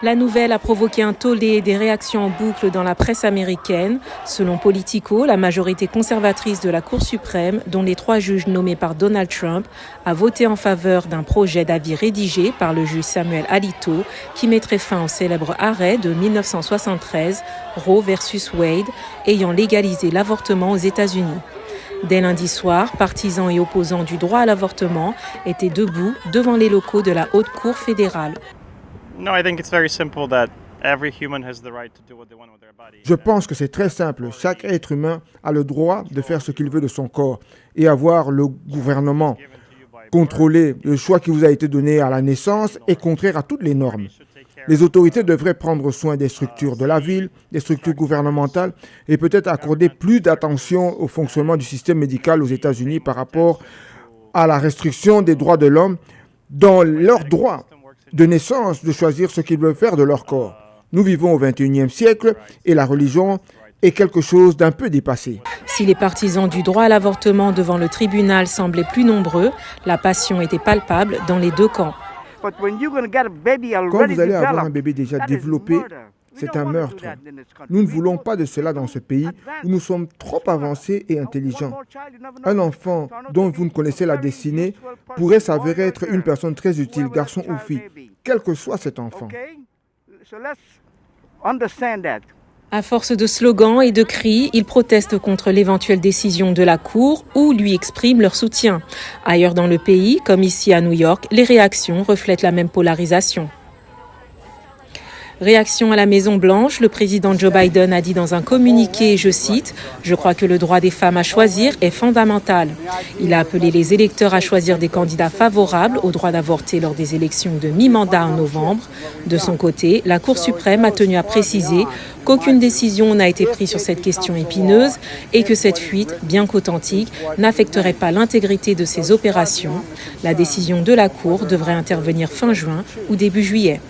La nouvelle a provoqué un tollé et des réactions en boucle dans la presse américaine. Selon Politico, la majorité conservatrice de la Cour suprême, dont les 3 juges nommés par Donald Trump, a voté en faveur d'un projet d'avis rédigé par le juge Samuel Alito qui mettrait fin au célèbre arrêt de 1973, Roe versus Wade, ayant légalisé l'avortement aux États-Unis. Dès lundi soir, partisans et opposants du droit à l'avortement étaient debout devant les locaux de la Haute Cour fédérale. Je pense que c'est très simple. Chaque être humain a le droit de faire ce qu'il veut de son corps et avoir le gouvernement contrôler le choix qui vous a été donné à la naissance est contraire à toutes les normes. Les autorités devraient prendre soin des structures de la ville, des structures gouvernementales et peut-être accorder plus d'attention au fonctionnement du système médical aux États-Unis par rapport à la restriction des droits de l'homme dans leur droit de naissance de choisir ce qu'ils veulent faire de leur corps. Nous vivons au XXIe siècle et la religion est quelque chose d'un peu dépassé. Si les partisans du droit à l'avortement devant le tribunal semblaient plus nombreux, la passion était palpable dans les 2 camps. Quand vous allez avoir un bébé déjà développé, c'est un meurtre. Nous ne voulons pas de cela dans ce pays où nous sommes trop avancés et intelligents. Un enfant dont vous ne connaissez la destinée pourrait s'avérer être une personne très utile, garçon ou fille, quel que soit cet enfant. À force de slogans et de cris, ils protestent contre l'éventuelle décision de la Cour ou lui expriment leur soutien. Ailleurs dans le pays, comme ici à New York, les réactions reflètent la même polarisation. Réaction à la Maison-Blanche, le président Joe Biden a dit dans un communiqué, je cite, « Je crois que le droit des femmes à choisir est fondamental ». Il a appelé les électeurs à choisir des candidats favorables au droit d'avorter lors des élections de mi-mandat en novembre. De son côté, la Cour suprême a tenu à préciser qu'aucune décision n'a été prise sur cette question épineuse et que cette fuite, bien qu'authentique, n'affecterait pas l'intégrité de ces opérations. La décision de la Cour devrait intervenir fin juin ou début juillet.